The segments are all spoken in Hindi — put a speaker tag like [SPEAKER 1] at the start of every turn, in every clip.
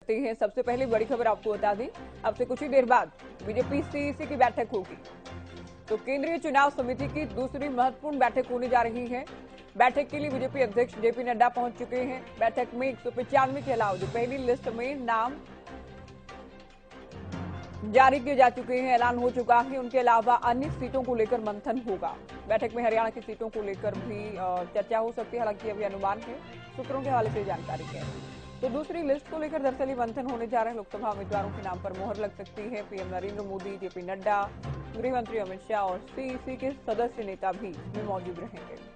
[SPEAKER 1] सकते हैं। सबसे पहले बड़ी खबर आपको बता दें, अब से कुछ ही देर बाद बीजेपी सीईसी की बैठक होगी। तो केंद्रीय चुनाव समिति की दूसरी महत्वपूर्ण बैठक होने जा रही है। बैठक के लिए बीजेपी अध्यक्ष जेपी नड्डा पहुंच चुके हैं। बैठक में 195 के अलावा जो पहली लिस्ट में नाम जारी किए जा चुके हैं, ऐलान हो चुका है, उनके अलावा अन्य सीटों को लेकर मंथन होगा। बैठक में हरियाणा की सीटों को लेकर भी चर्चा हो सकती है, हालांकि अभी अनुमान है, सूत्रों के हवाले से जानकारी है। तो दूसरी लिस्ट को लेकर दरअसल मंथन होने जा रहे हैं। लोकसभा उम्मीदवारों के नाम पर मोहर लग सकती है। पीएम नरेंद्र मोदी, जेपी नड्डा, गृह मंत्री अमित शाह और सीईसी के सदस्य नेता भी इसमें मौजूद रहेंगे।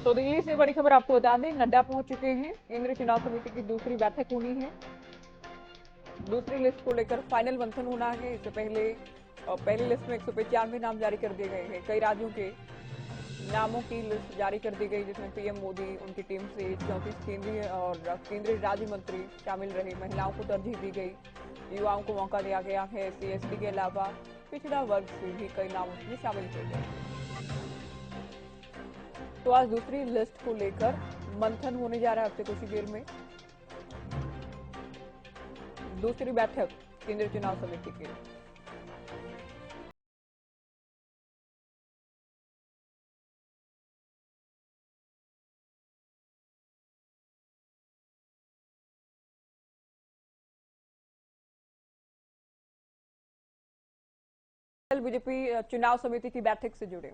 [SPEAKER 1] तो दिल्ली से बड़ी खबर आपको बता दें, नड्डा पहुंच चुके हैं। केंद्रीय चुनाव समिति की दूसरी बैठक होनी है। दूसरी लिस्ट को लेकर फाइनल मंथन होना है। इससे पहले पहली लिस्ट में 195 नाम जारी कर दिए गए हैं। कई राज्यों के नामों की लिस्ट जारी कर दी गई, जिसमें पीएम मोदी, उनकी टीम से 34 केंद्रीय और केंद्रीय राज्य मंत्री शामिल रहे। महिलाओं को तरजीह दी गई, युवाओं को मौका दिया गया है। SC/ST के अलावा पिछड़ा वर्ग से भी कई नाम उसमें शामिल किए गए। तो आज दूसरी लिस्ट को लेकर मंथन होने जा रहा है। अब से कुछ ही देर में दूसरी बैठक केंद्रीय चुनाव समिति की। बीजेपी चुनाव समिति की बैठक से जुड़े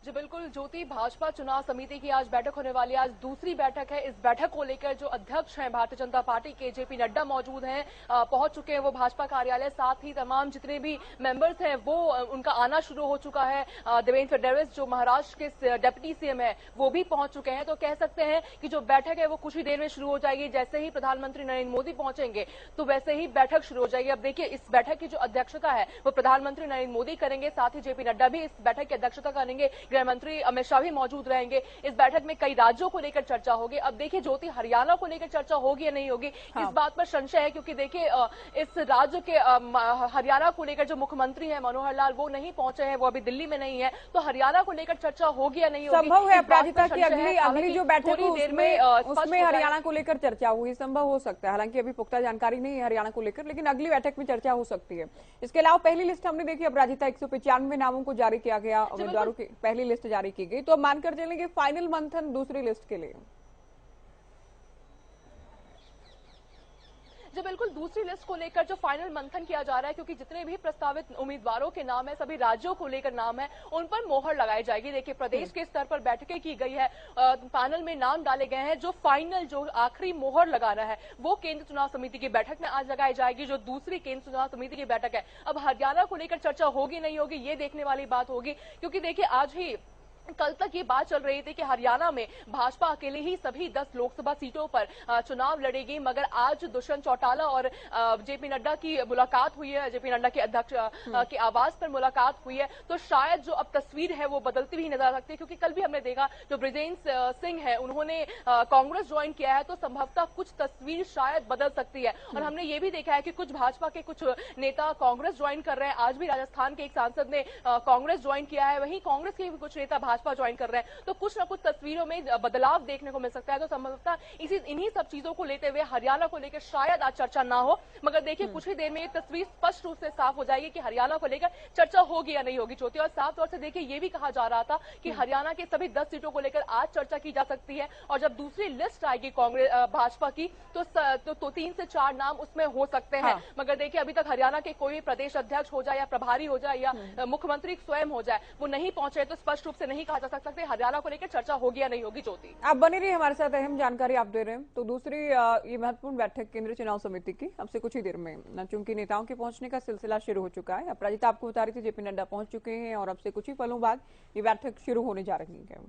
[SPEAKER 2] जी बिल्कुल ज्योति, भाजपा चुनाव समिति की आज बैठक होने वाली है। आज दूसरी बैठक है। इस बैठक को लेकर जो अध्यक्ष हैं भारतीय जनता पार्टी के जेपी नड्डा मौजूद हैं, पहुंच चुके हैं वो भाजपा कार्यालय। साथ ही तमाम जितने भी मेंबर्स हैं वो उनका आना शुरू हो चुका है। देवेंद्र फडणवीस जो महाराष्ट्र के डेप्यूटी सीएम है वो भी पहुंच चुके हैं। तो कह सकते हैं कि जो बैठक है वो कुछ ही देर में शुरू हो जाएगी। जैसे ही प्रधानमंत्री नरेंद्र मोदी पहुंचेंगे तो वैसे ही बैठक शुरू हो जाएगी। अब देखिए, इस बैठक की जो अध्यक्षता है वो प्रधानमंत्री नरेंद्र मोदी करेंगे। साथ ही जेपी नड्डा भी इस बैठक की अध्यक्षता करेंगे। गृह मंत्री अमित शाह भी मौजूद रहेंगे। इस बैठक में कई राज्यों को लेकर चर्चा होगी। अब देखिए ज्योति, हरियाणा को लेकर चर्चा होगी या नहीं होगी, इस बात पर संशय है, क्योंकि देखिए इस राज्य के हरियाणा को लेकर जो मुख्यमंत्री हैं मनोहर लाल वो नहीं पहुंचे हैं, वो अभी दिल्ली में नहीं है। तो हरियाणा को लेकर चर्चा होगी या नहीं होगी,
[SPEAKER 1] संभव है अपराजिता की अगली जो बैठक थोड़ी देर में उसमें हरियाणा को लेकर चर्चा हुई, संभव हो सकता है। हालांकि अभी पुख्ता जानकारी नहीं है हरियाणा को लेकर, लेकिन अगली बैठक में चर्चा हो सकती है। इसके अलावा पहली लिस्ट हमने देखी अपराजिता, 195 नामों को जारी किया गया, उम्मीदवारों की पहली लिस्ट जारी की गई। तो मानकर चलेंगे फाइनल मंथन दूसरी लिस्ट के लिए।
[SPEAKER 2] जी बिल्कुल, दूसरी लिस्ट को लेकर जो फाइनल मंथन किया जा रहा है, क्योंकि जितने भी प्रस्तावित उम्मीदवारों के नाम है, सभी राज्यों को लेकर नाम है, उन पर मोहर लगाई जाएगी। देखिए प्रदेश के स्तर पर बैठकें की गई है, पैनल में नाम डाले गए हैं। जो फाइनल जो आखिरी मोहर लगाना है वो केंद्रीय चुनाव समिति की बैठक में आज लगाई जाएगी, जो दूसरी केंद्रीय चुनाव समिति की बैठक है। अब हरियाणा को लेकर चर्चा होगी नहीं होगी ये देखने वाली बात होगी, क्योंकि देखिए आज ही कल तक ये बात चल रही थी कि हरियाणा में भाजपा अकेले ही सभी 10 लोकसभा सीटों पर चुनाव लड़ेगी। मगर आज दुष्यंत चौटाला और जेपी नड्डा की मुलाकात हुई है, जेपी नड्डा के अध्यक्ष के आवास पर मुलाकात हुई है। तो शायद जो अब तस्वीर है वो बदलती भी नजर आ सकती है, क्योंकि कल भी हमने देखा जो बृजेंद्र सिंह है उन्होंने कांग्रेस ज्वाइन किया है। तो संभवतः कुछ तस्वीर शायद बदल सकती है। और हमने ये भी देखा है कि कुछ भाजपा के कुछ नेता कांग्रेस ज्वाइन कर रहे हैं। आज भी राजस्थान के एक सांसद ने कांग्रेस ज्वाइन किया है, वहीं कांग्रेस के भी कुछ नेता भाजपा ज्वाइन कर रहे हैं। तो कुछ ना कुछ तस्वीरों में बदलाव देखने को मिल सकता है। तो संभवतः इन्हीं सब चीजों को लेते हुए हरियाणा को लेकर शायद आज चर्चा ना हो, मगर देखिए कुछ ही देर में ये तस्वीर स्पष्ट रूप से साफ हो जाएगी कि हरियाणा को लेकर चर्चा होगी या नहीं होगी ज्योति। और साफ तौर से देखिए ये भी कहा जा रहा था कि हरियाणा के सभी 10 सीटों को लेकर आज चर्चा की जा सकती है। और जब दूसरी लिस्ट आएगी कांग्रेस भाजपा की तो 3 से 4 नाम उसमें हो सकते हैं। मगर देखिए अभी तक हरियाणा के कोई प्रदेश अध्यक्ष हो जाए या प्रभारी हो जाए या मुख्यमंत्री स्वयं हो जाए, वो नहीं पहुंचे, तो स्पष्ट रूप से नहीं कहा जा सकता हरियाणा को लेकर चर्चा होगी या नहीं होगी ज्योति।
[SPEAKER 1] आप बने रहिए हमारे साथ, अहम जानकारी आप दे रहे हैं। तो दूसरी ये महत्वपूर्ण बैठक केंद्रीय चुनाव समिति की अब से कुछ ही देर में, चूंकि नेताओं के पहुंचने का सिलसिला शुरू हो चुका है। अपराजिता आपको बता रही थी जेपी नड्डा पहुंच चुके हैं और अब से कुछ ही पलों बाद ये बैठक शुरू होने जा रही है।